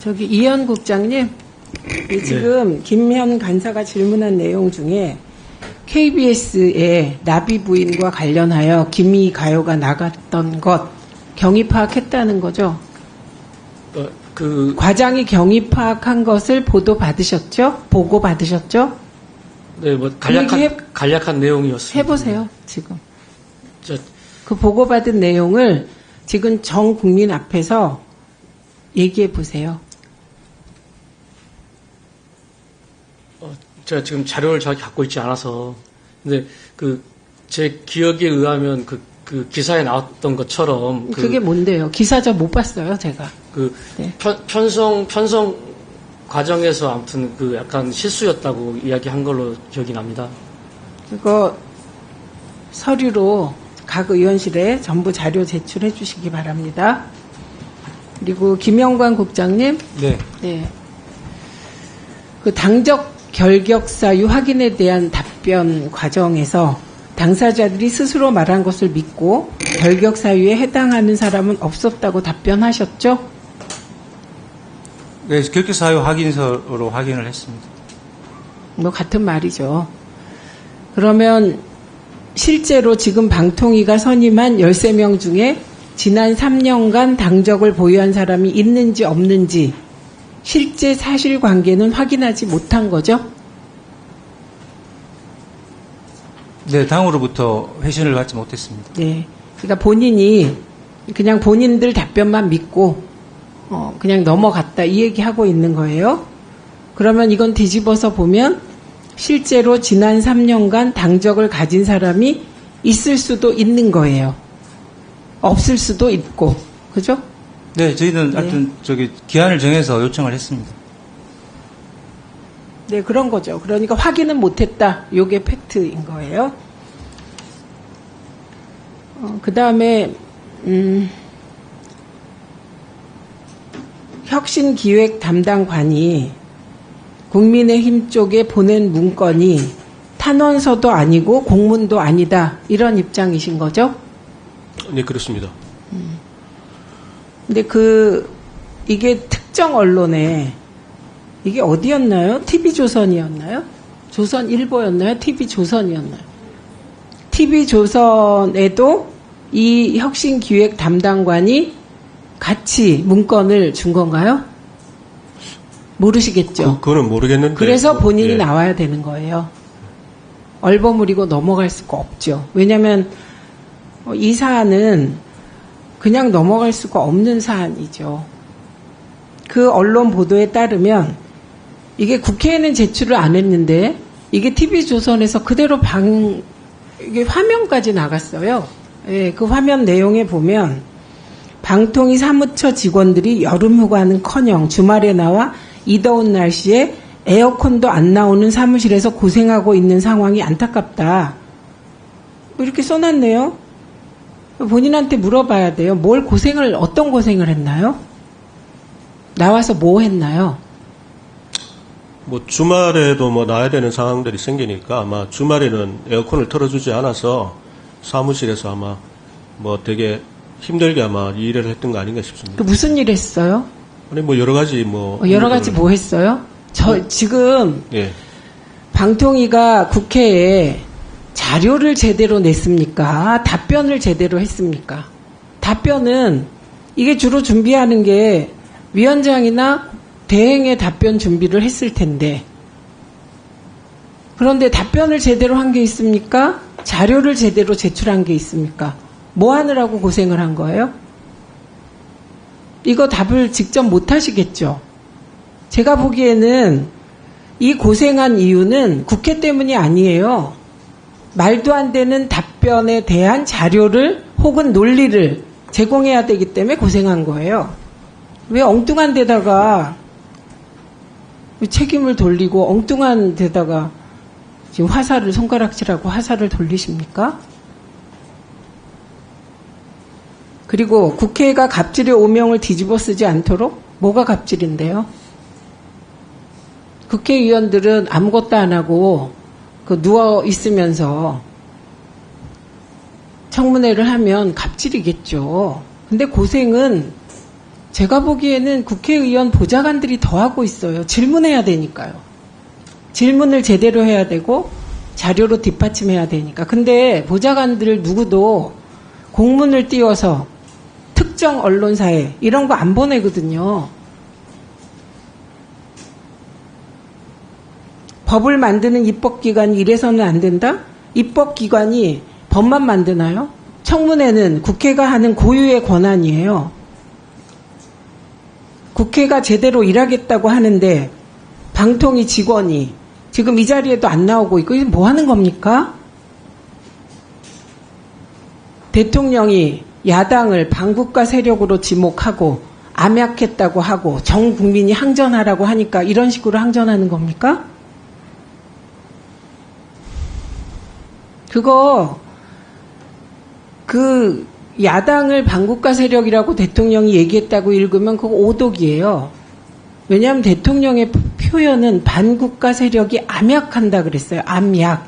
저기 이현 국장님, 지금 김현 간사가 질문한 내용 중에 KBS의 나비 부인과 관련하여 김희 가요가 나갔던 것 경위 파악했다는 거죠? 과장이 경위 파악한 것을 보고 받으셨죠? 네, 뭐 간략한 내용이었습니다. 해보세요, 지금. 그 보고받은 내용을 지금 전 국민 앞에서 얘기해 보세요. 제가 지금 자료를 정확히 갖고 있지 않아서, 근데 제 기억에 의하면 그 기사에 나왔던 것처럼 그게 뭔데요? 기사 저 못 봤어요, 제가. 네. 편성 과정에서 아무튼 약간 실수였다고 이야기한 걸로 기억이 납니다. 그거 서류로 각 의원실에 전부 자료 제출해 주시기 바랍니다. 그리고 김영관 국장님. 네. 그 당적 결격 사유 확인에 대한 답변 과정에서 당사자들이 스스로 말한 것을 믿고 결격 사유에 해당하는 사람은 없었다고 답변하셨죠? 네, 결격 사유 확인서로 확인을 했습니다. 뭐 같은 말이죠. 그러면 실제로 지금 방통위가 선임한 13명 중에 지난 3년간 당적을 보유한 사람이 있는지 없는지 실제 사실관계는 확인하지 못한 거죠? 네, 당으로부터 회신을 받지 못했습니다. 네. 그러니까 본인이 그냥 본인들 답변만 믿고 그냥 넘어갔다 이 얘기하고 있는 거예요. 그러면 이건 뒤집어서 보면 실제로 지난 3년간 당적을 가진 사람이 있을 수도 있는 거예요. 없을 수도 있고. 그죠? 네, 저희는 하여튼 기한을 정해서 요청을 했습니다. 네, 그런 거죠. 그러니까 확인은 못했다. 요게 팩트인 거예요. 그 다음에 혁신기획 담당관이 국민의힘 쪽에 보낸 문건이 탄원서도 아니고 공문도 아니다. 이런 입장이신 거죠? 네, 그렇습니다. 근데 이게 특정 언론에 이게 어디였나요? TV조선이었나요? 조선일보였나요? TV조선이었나요? TV조선에도 이 혁신기획 담당관이 같이 문건을 준 건가요? 모르시겠죠? 그거는 모르겠는데. 그래서 본인이 예. 나와야 되는 거예요. 얼버무리고 넘어갈 수가 없죠. 왜냐하면 이 사안은 그냥 넘어갈 수가 없는 사안이죠. 그 언론 보도에 따르면 이게 국회에는 제출을 안 했는데 이게 TV조선에서 그대로 이게 화면까지 나갔어요. 예, 그 화면 내용에 보면 방통위 사무처 직원들이 여름 휴가는커녕 주말에 나와 이 더운 날씨에 에어컨도 안 나오는 사무실에서 고생하고 있는 상황이 안타깝다. 이렇게 써놨네요. 본인한테 물어봐야 돼요. 어떤 고생을 했나요? 나와서 뭐 했나요? 뭐 주말에도 나와야 되는 상황들이 생기니까 아마 주말에는 에어컨을 틀어주지 않아서 사무실에서 아마 되게 힘들게 아마 일을 했던 거 아닌가 싶습니다. 무슨 일 했어요? 아니 여러 가지 여러 가지 뭐 했어요? 지금 예. 방통위가 국회에 자료를 제대로 냈습니까? 답변을 제대로 했습니까? 답변은 이게 주로 준비하는 게 위원장이나 대행의 답변 준비를 했을 텐데 그런데 답변을 제대로 한 게 있습니까? 자료를 제대로 제출한 게 있습니까? 뭐 하느라고 고생을 한 거예요? 이거 답을 직접 못 하시겠죠? 제가 보기에는 이 고생한 이유는 국회 때문이 아니에요. 말도 안 되는 답변에 대한 자료를 혹은 논리를 제공해야 되기 때문에 고생한 거예요. 왜 엉뚱한 데다가 책임을 돌리고 엉뚱한 데다가 지금 손가락질하고 화살을 돌리십니까? 그리고 국회가 갑질의 오명을 뒤집어 쓰지 않도록 뭐가 갑질인데요? 국회의원들은 아무것도 안 하고 누워 있으면서 청문회를 하면 갑질이겠죠. 근데 고생은 제가 보기에는 국회의원 보좌관들이 더 하고 있어요. 질문해야 되니까요. 질문을 제대로 해야 되고 자료로 뒷받침해야 되니까. 근데 보좌관들 누구도 공문을 띄워서 특정 언론사에 이런 거 안 보내거든요. 법을 만드는 입법기관이 이래서는 안 된다? 입법기관이 법만 만드나요? 청문회는 국회가 하는 고유의 권한이에요. 국회가 제대로 일하겠다고 하는데 방통위 직원이 지금 이 자리에도 안 나오고 있고, 이게 뭐 하는 겁니까? 대통령이 야당을 반국가 세력으로 지목하고 암약했다고 하고 전 국민이 항전하라고 하니까 이런 식으로 항전하는 겁니까? 그 야당을 반국가 세력이라고 대통령이 얘기했다고 읽으면 그거 오독이에요. 왜냐하면 대통령의 표현은 반국가 세력이 암약한다 그랬어요. 암약.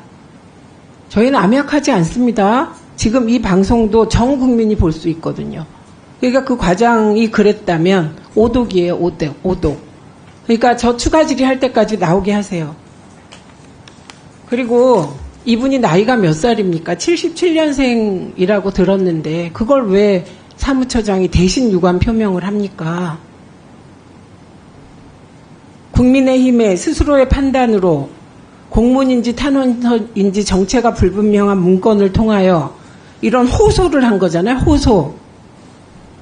저희는 암약하지 않습니다. 지금 이 방송도 전 국민이 볼 수 있거든요. 그러니까 그 과장이 그랬다면 오독이에요. 오독. 그러니까 저 추가 질의할 때까지 나오게 하세요. 그리고 이분이 나이가 몇 살입니까? 77년생이라고 들었는데 그걸 왜 사무처장이 대신 유감 표명을 합니까? 국민의힘의 스스로의 판단으로 공문인지 탄원인지 정체가 불분명한 문건을 통하여 이런 호소를 한 거잖아요. 호소.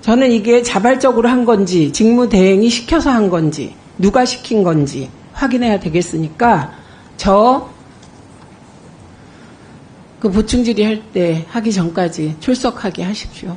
저는 이게 자발적으로 한 건지 직무대행이 시켜서 한 건지 누가 시킨 건지 확인해야 되겠으니까 그 보충 질의할 때 하기 전까지 출석하게 하십시오.